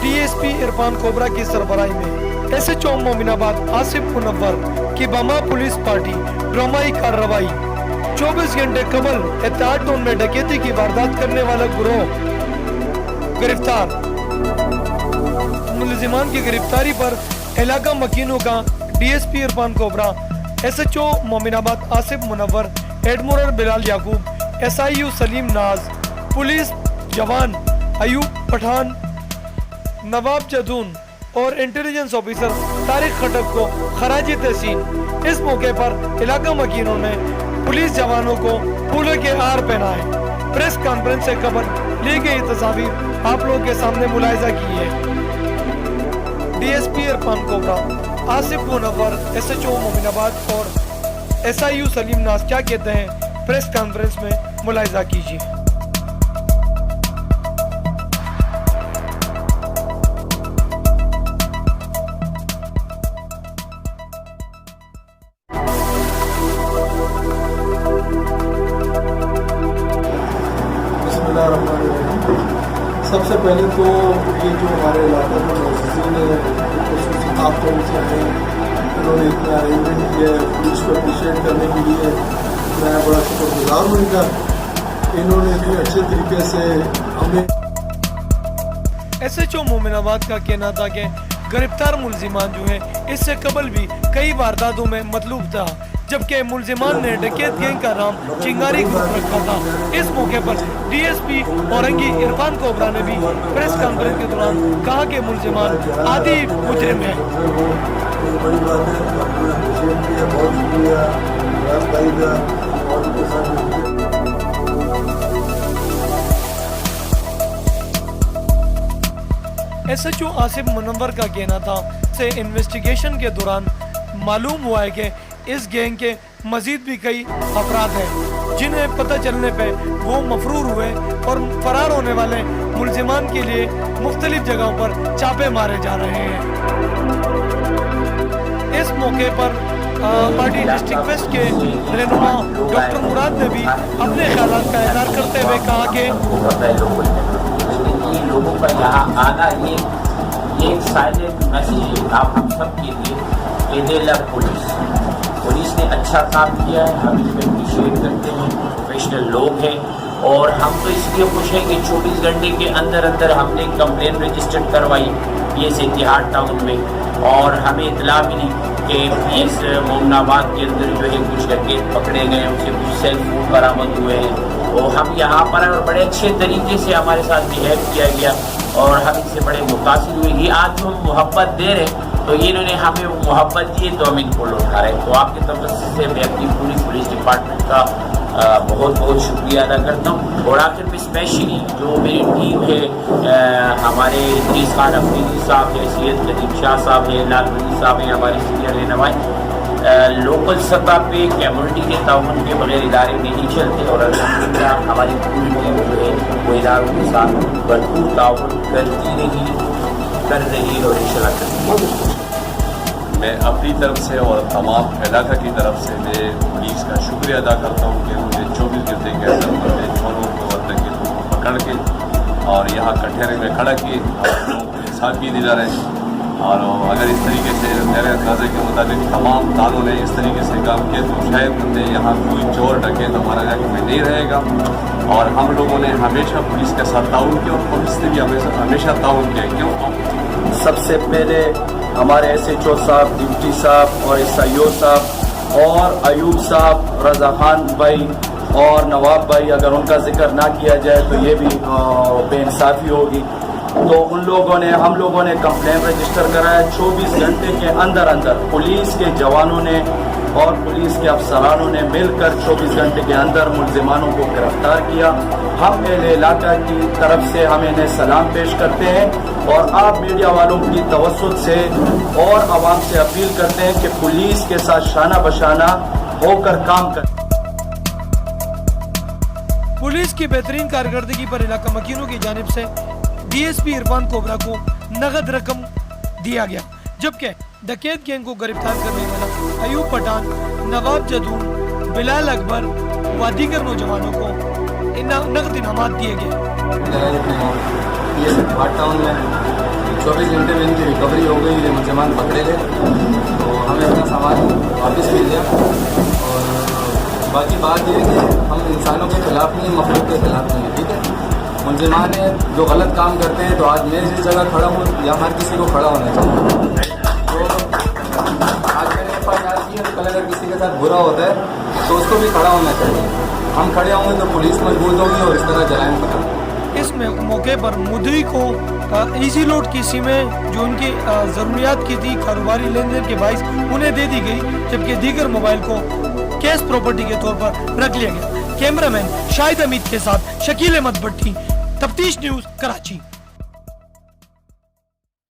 DSP Irfan cobra की सरबराही में SHO Mominabad Asif Munawwar की बमा पुलिस पार्टी ड्रामाई कार्रवाई। 24 घंटे कबल एहतियात टाउन में डकैती की वारदात करने वाला गिरोह गिरफ्तार। मुलजिमान की गिरफ्तारी पर इलाका मकीनों का DSP इरफान कोबरा, SHO Mominabad Asif Munawar, admiral Bilal Yaqoob, SIU Saleem Naz, police जवान अयूब पठान, नवाब जदून और इंटेलिजेंस ऑफिसर तारिक खटक को खराजी तहसीन। इस मौके पर इलाका मकीनों ने पुलिस जवानों को फूलों के हार पहनाए। प्रेस कॉन्फ्रेंस से कबल ली गई तस्वीर आप लोगों के सामने मुलाहिजा की है। DSP Irfan cobra, Asif Munawar, SHO Mominabad और SIU सलीम नाज क्या कहते हैं, प्रेस कॉन्फ्रेंस में मुलाहिजा कीजिए। सबसे पहले तो ये जो हमारे इलाके में मौजूद है आप तो उनसे आए, उन्होंने इतना अरेंजमेंट किया है, पुलिस को अप्रिशिएट करने के लिए मैं बड़ा शुक्रगुजार हूँ इनका। इन्होंने इतने अच्छे तरीके से हमें। SHO मोमिनाबाद का कहना था कि गिरफ्तार मुलजिमान जो है इससे कबल भी कई वारदातों में मतलूब था, जबकि मुलजिमान ने डकैत गैंग का नाम चिंगारी ग्रुप रखा था। इस मौके पर DSP औरंगी इरफान कोबरा ने भी प्रेस कॉन्फ्रेंस के दौरान कहा कि मुलजिमान आदि मुजरिम है। बड़ी बात है, बहुत शुक्रिया भाई का और उनके साथ। SHO आसिफ मुनव्वर का कहना था से इन्वेस्टिगेशन के दौरान मालूम हुआ है कि इस गैंग के मजीद भी कई अफराद हैं, जिन्हें पता चलने पे वो मफरूर हुए और फरार होने वाले मुलजिमान के लिए मुख्तलिफ जगहों पर छापे मारे जा रहे हैं। इस मौके पर पार्टी डिस्ट्रिक्ट वेस्ट के रहनुमा डॉक्टर मुराद ने भी अपने ख्यालात का इज़हार करते हुए कहा कि लोगों का यहाँ आना ये एक साइलेंट मैसेज है आप हम सब के लिए। दे लव पुलिस ने अच्छा काम किया है, हम इसमें अप्रिशिएट करते हैं। प्रोफेशनल लोग हैं और हम तो इसलिए खुश हैं कि 24 घंटे के अंदर अंदर हमने कंप्लेन रजिस्टर्ड करवाई PS इतिहाद टाउन में, और हमें इतला मिली कि PS मोमिनाबाद के अंदर जो है कुछ डकैत पकड़े गए, उनसे कुछ सेल फोन बरामद हुए हैं और हम यहाँ पर और बड़े अच्छे तरीके से हमारे साथ बिहेव किया गया और हम इनसे बड़े मुतासिर हुए। ये आज जो हम मोहब्बत दे रहे हैं तो ये इन्होंने हमें मोहब्बत दी है तो हम इनको लौटा रहे हैं। तो आपकी तरफ से मैं अपनी पूरी पुलिस डिपार्टमेंट का बहुत बहुत शुक्रिया अदा करता हूँ। और आखिर में स्पेशली जो मेरी टीम है, हमारे इद्रीस खान अफरीदी साहब है, सैयद कदीम शाह साहब है, लाल वली साहब हैं, हमारे सीनियर रहनुमाई। लोकल सतह पे कम्युनिटी के ताउन के बगैर इदारे नहीं चलते और अल्हम्दुलिल्लाह हमारी पूरी टीम जो है वो इदारों के साथ भरपूर ताउन करती रही और इंशाल्लाह करेगी। मैं अपनी तरफ से और तमाम इलाका की तरफ से मैं पुलिस का शुक्रिया अदा करता हूँ कि उन्होंने 24 घंटे के अंदर में चोरों को और डकैतों को पकड़ के और यहाँ कटहरे में खड़ा किए और लोगों को इंसाफ भी दिला रहे। और अगर इस तरीके से मेरे अंदाजे के मुताबिक तमाम तालों ने इस तरीके से काम किया तो शायद यहाँ कोई चोर डकैत हमारा इलाके में नहीं रहेगा। और हम लोगों ने हमेशा पुलिस के साथ ताउन किया और पुलिस ने भी हमेशा ताउन किया। क्यों? सबसे पहले हमारे SHO साहब, डिप्टी साहब और SIO साहब और अयूब साहब, रज़ा खान भाई और नवाब भाई, अगर उनका जिक्र ना किया जाए तो ये भी बेइंसाफ़ी होगी। तो हम लोगों ने कंप्लेन रजिस्टर कराया। 24 घंटे के अंदर अंदर पुलिस के जवानों ने और पुलिस के अफसरानों ने मिलकर 24 घंटे के अंदर मुलजिमानों को गिरफ्तार किया। हम अहले इलाका की तरफ से हम इन्हें सलाम पेश करते हैं और आप मीडिया वालों की तवज्जुह से और आवाम से अपील करते हैं कि पुलिस के साथ शाना बशाना होकर काम करें। पुलिस की बेहतरीन कारकर्दगी पर इलाका मकीनों की जानिब से DSP इरफान कोबरा को नगद रकम दिया गया, जबकि डकैत गैंग को गिरफ्तार करने वाला अयूब पठान, नवाब जदून, बिलाल अकबर व दीगर नौजवानों को नगद इनामात दिए गए। टाउन में 24 घंटे में इनकी रिकवरी हो गई, ये मुलजमान पकड़े गए, तो हमें अपना सामान वापस मिल गया। और बाकी बात ये है कि हम इंसानों के खिलाफ नहीं, मखलूक के खिलाफ नहीं है, ठीक है। मुलजमान जो गलत काम करते हैं, तो आज मैं जिस जगह खड़ा हूँ या हर किसी को खड़ा होना चाहिए। तो आज मैंने FIR की है, तो कल अगर किसी के साथ बुरा होता है तो उसको भी खड़ा होना चाहिए। हम खड़े होंगे तो पुलिस मजबूत होगी और इस तरह जराइम खत्म। इस मौके पर मुद्दई को इजी लोड की सिमें जो उनकी ज़रूरियात की थी कारोबारी लेन देन के बाइस उन्हें दे दी गई, जबकि दीगर मोबाइल को कैश प्रॉपर्टी के तौर पर रख लिया गया। कैमरामैन शाहिद अमीद के साथ शकील अहमद भट्टी, तफ्तीश न्यूज़, कराची।